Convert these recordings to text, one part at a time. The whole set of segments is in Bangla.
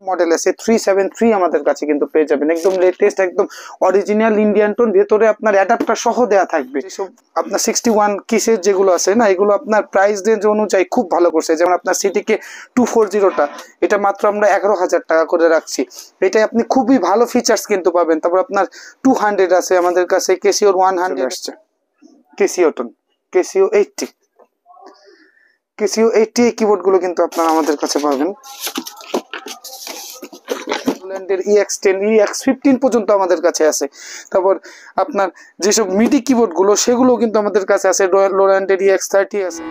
মডেল আছে 373 আমাদের কাছে কিন্তু পেয়ে যাবেন, একদম লেটেস্ট, একদম অরিজিনাল ইন্ডিয়ান টোন, ভেতরে আপনার অ্যাডাপ্টার সহ দেওয়া থাকবে। এসব আপনার 61 কিসের যেগুলো আছে না, এগুলো আপনার প্রাইস রেঞ্জ অনুযায়ী খুব ভালো করছে। যেমন আপনার সিটিকে 240টা, এটা মাত্র আমরা 11,000 টাকা করে রাখছি। এটাই আপনি খুবই ভালো ফিচার্স কিন্তু পাবেন। তারপর আপনার 200 আছে আমাদের কাছে, কেসিওর 100 আসছে, কেসিও টোন, কেসিও 80, কেসিও 80 এই কিবোর্ড গুলো কিন্তু আপনারা আমাদের কাছে পাবেন। EX10, EX15 পর্যন্ত আমাদের কাছে আছে। তারপর আপনার যেসব মিডি কিবোর্ড গুলো সেগুলো কিন্তু আমাদের কাছে আছে, রোল্যান্ডের EX30 আছে।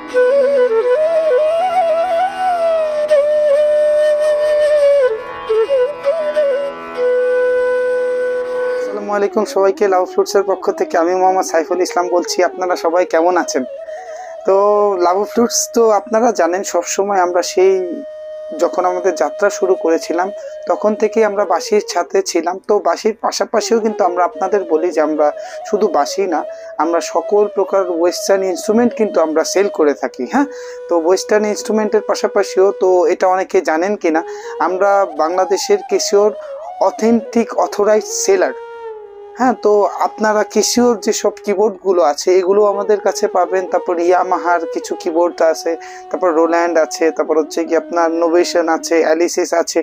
আসসালামু আলাইকুম সবাইকে, লাভ ফ্রুটসের পক্ষ থেকে আমি মোহাম্মদ সাইফুল ইসলাম বলছি। আপনারা সবাই কেমন আছেন? তো লাভ ফ্রুটস তো আপনারা জানেন সবসময় আমরা সেই যখন আমাদের যাত্রা শুরু করেছিলাম তখন থেকে আমরা বাঁশির সাথে ছিলাম। তো বাঁশির পাশাপাশিও কিন্তু আমরা আপনাদের বলি যে আমরা শুধু বাঁশি না, আমরা সকল প্রকার ওয়েস্টার্ন ইনস্ট্রুমেন্ট কিন্তু আমরা সেল করে থাকি। হ্যাঁ, তো ওয়েস্টার্ন ইনস্ট্রুমেন্টের পাশাপাশিও তো এটা অনেকে জানেন কিনা, আমরা বাংলাদেশের কেসিওর অথেন্টিক অথরাইজড সেলার। হ্যাঁ, তো আপনারা কেসিওর যেসব কিবোর্ডগুলো আছে এগুলো আমাদের কাছে পাবেন। তারপর ইয়ামাহার কিছু কিবোর্ড আছে, তারপর রোল্যান্ড আছে, তারপর হচ্ছে কি আপনার নোভেশন আছে, অ্যালিসিস আছে,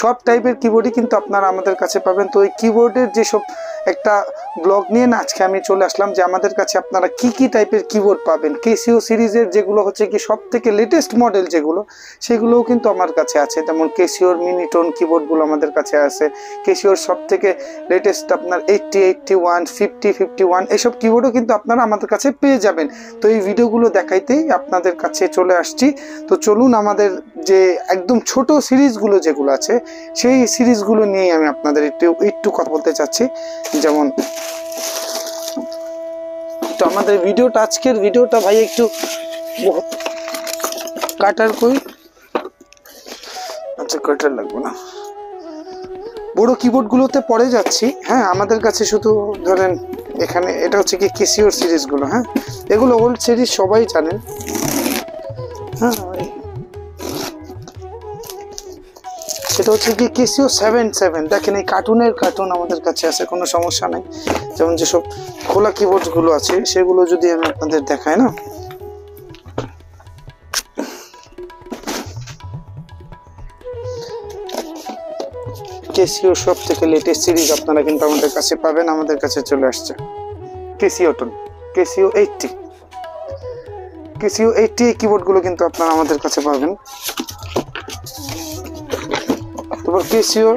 সব টাইপের কিবোর্ডই কিন্তু আপনারা আমাদের কাছে পাবেন। তো এই কিবোর্ডের যেসব একটা ব্লগ নিয়ে না আজকে আমি চলে আসলাম যে আমাদের কাছে আপনারা কি কি টাইপের কিবোর্ড পাবেন। কেসিও সিরিজের যেগুলো হচ্ছে কি সব থেকে লেটেস্ট মডেল যেগুলো, সেগুলোও কিন্তু আমার কাছে আছে। যেমন কেসিওর মিনিটোন কিবোর্ডগুলো আমাদের কাছে আছে, কেসিওর সব থেকে লেটেস্ট আপনার 80, 81, 50, 51 এসব কিবোর্ডও কিন্তু আপনারা আমাদের কাছে পেয়ে যাবেন। তো এই ভিডিওগুলো দেখাইতেই আপনাদের কাছে চলে আসছি। তো চলুন আমাদের যে একদম ছোট সিরিজগুলো যেগুলো আছে সেই সিরিজগুলো নিয়ে আমি আপনাদের একটু কথা বলতে চাচ্ছি। যেমন তো আমাদের ভিডিওটা, আজকের ভিডিওটা ভাই একটু কাটার কই, আচ্ছা কাটার লাগবে না, বড় কিবোর্ডগুলোতে পড়ে যাচ্ছি। হ্যাঁ, আমাদের কাছে শুধু ধরেন এখানে এটা হচ্ছে কি কেসিওর সিরিজগুলো। হ্যাঁ, এগুলো ওল্ড সিরিজ সবাই জানেন। হ্যাঁ, সেটা হচ্ছে কি কেসিও 77। দেখেন এই কার্টুন আমাদের কাছে আছে, কোনো সমস্যা নাই। যেমন যেসব খোলা কিবোর্ডগুলো আছে সেগুলো যদি আমি আপনাদের দেখাই না, কেসিও সব থেকে লেটেস্ট সিরিজ আপনারা কিন্তু আমাদের কাছে পাবেন। আমাদের কাছে চলে আসছে কেসিও টোন, কেসিও 80, কেসিও 80 এই কিবোর্ডগুলো কিন্তু আপনারা আমাদের কাছে পাবেন। তারপর কেসিও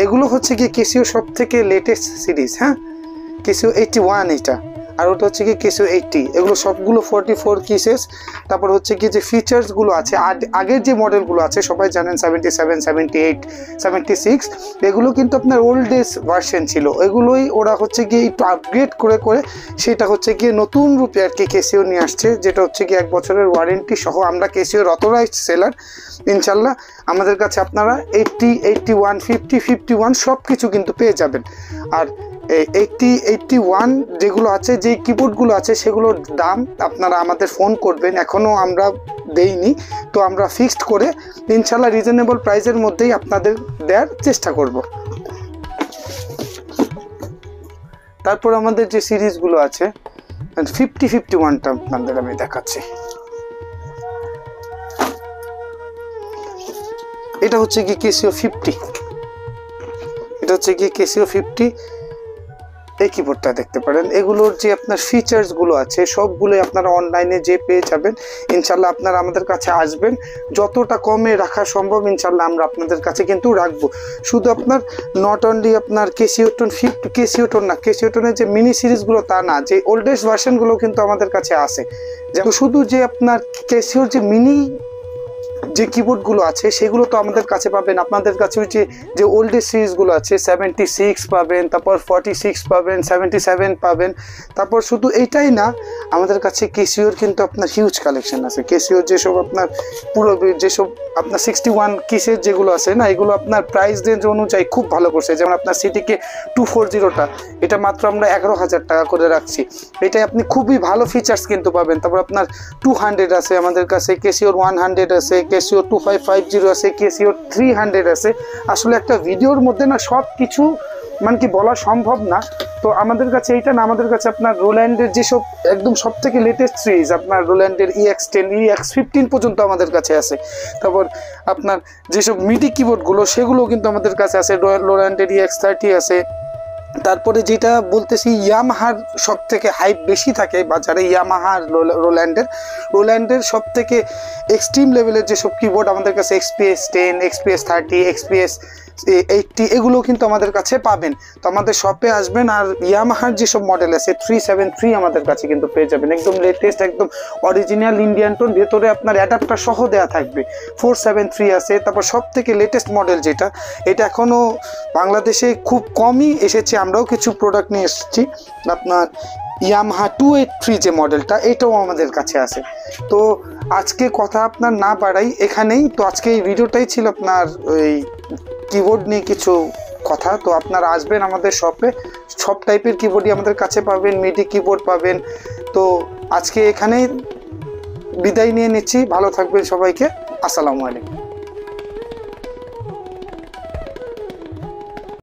এগুলো হচ্ছে কি কেসিও সব থেকে লেটেস্ট সিরিজ। হ্যাঁ, কেসিও 81 এটা, আর ওটা হচ্ছে কি কেসিও 80। এগুলো সবগুলো 44 কিসেস। তারপর হচ্ছে কি যে ফিচার্সগুলো আছে আগের যে মডেলগুলো আছে সবাই জানেন 77, 78, 76, এগুলো কিন্তু আপনার ওল্ডেজ ভার্সন ছিল। এগুলোই ওরা হচ্ছে কি একটু আপগ্রেড করে সেটা হচ্ছে কি নতুন রূপে আর কি কেসিও নিয়ে আসছে, যেটা হচ্ছে কি 1 বছরের ওয়ারেন্টি সহ। আমরা কেসিওর অথরাইজড সেলার, ইনশাল্লাহ আমাদের কাছে আপনারা 80, 81, 50, 51 সব কিছু কিন্তু পেয়ে যাবেন। আর 80, 81 যেগুলো আছে, যে কিবোর্ডগুলো আছে সেগুলোর দাম আপনারা আমাদের ফোন করবেন, এখনও আমরা দেইনি। তো আমরা ফিক্সড করে ইনশাল্লাহ রিজনেবল প্রাইসের মধ্যেই আপনাদের দেওয়ার চেষ্টা করব। তারপর আমাদের যে সিরিজগুলো আছে 50, 51টা আপনাদের আমি দেখাচ্ছি। এটা হচ্ছে কি কেসিও 50, এটা হচ্ছে কি কেসিও 50। এই কিবোর্ডটা দেখতে পারেন। এগুলোর যে আপনার ফিচার্সগুলো আছে সবগুলোই আপনারা অনলাইনে যে পেয়ে যাবেন। ইনশাল্লাহ আপনারা আমাদের কাছে আসবেন, যতটা কমে রাখা সম্ভব ইনশাল্লাহ আমরা আপনাদের কাছে কিন্তু রাখবো। শুধু আপনার নট অনলি আপনার কেসিও টোন 50, কেসিও টোন না, কেসিও টোনের যে মিনি সিরিজগুলো তা না, যে ওল্ডেস্ট ভার্সনগুলো কিন্তু আমাদের কাছে আছে। যেমন শুধু যে আপনার কেসিওর যে মিনি যে কিবোর্ডগুলো আছে সেগুলো তো আমাদের কাছে পাবেন। আপনাদের কাছে যে ওল্ডেস্ট সিরিজগুলো আছে 76 পাবেন, তারপর 46 পাবেন, 77 পাবেন। তারপর শুধু এইটাই না, আমাদের কাছে কেসিওর কিন্তু আপনার হিউজ কালেকশন আছে। কেসিওর যেসব আপনার পুরো যেসব আপনার 61 কিসের যেগুলো আছে না, এগুলো আপনার প্রাইস রেঞ্জ অনুযায়ী খুব ভালো করছে। যেমন আপনার সিটিকে 240টা, এটা মাত্র আমরা 11,000 টাকা করে রাখছি। এটাই আপনি খুবই ভালো ফিচার্স কিন্তু পাবেন। তারপর আপনার 200 আছে আমাদের কাছে, কেসিওর 100 আছে, ক্যাসিও 2550 আছে, ক্যাসিও 300 আছে। আসলে একটা ভিডিওর মধ্যে না সব কিছু মানে কি বলা সম্ভব না। তো আমাদের কাছে এইটা না, আমাদের কাছে আপনার রোল্যান্ডের যেসব একদম সব থেকে লেটেস্ট সিরিজ, আপনার রোল্যান্ডের EX10 EX15 পর্যন্ত আমাদের কাছে আছে। তারপর আপনার যেসব মিডি কিবোর্ডগুলো সেগুলো কিন্তু আমাদের কাছে আছে, রোল্যান্ডের EX30 আছে। তারপরে যেটা বলতেছি ইয়ামাহার সব থেকে হাইপ বেশি থাকে বাজারে, ইয়ামাহার রোল্যান্ডের সব থেকে এক্সট্রিম লেভেলের যেসব কিবোর্ড আমাদের কাছে XPS 10, XPS 30, XPS 80 এগুলো কিন্তু আমাদের কাছে পাবেন। তো আমাদের শপে আসবেন, আর ইয়ামাহার যেসব মডেল আছে 373 আমাদের কাছে কিন্তু পেয়ে যাবেন, একদম লেটেস্ট, একদম অরিজিনাল ইন্ডিয়ান টোন, ভেতরে আপনার অ্যাডাপ্টার সহ দেওয়া থাকবে। 473 আছে। তারপর সব থেকে লেটেস্ট মডেল যেটা, এটা এখনও বাংলাদেশে খুব কমই এসেছে, আমরাও কিছু প্রোডাক্ট নিয়ে এসেছি, আপনার ইয়ামাহা 283 যে মডেলটা, এটাও আমাদের কাছে আছে। তো আজকে কথা আপনার না বাড়াই এখানেই, তো আজকে এই ভিডিওটাই ছিল আপনার ওই কিবোর্ড নিয়ে কিছু কথা। তো আপনারা আসবেন আমাদের শপে, সব টাইপের কিবোর্ডই আমাদের কাছে পাবেন, মিডি কিবোর্ড পাবেন। তো আজকে এখানেই বিদায় নিয়ে নিচ্ছি, ভালো থাকবেন সবাইকে, আসসালামু আলাইকুম।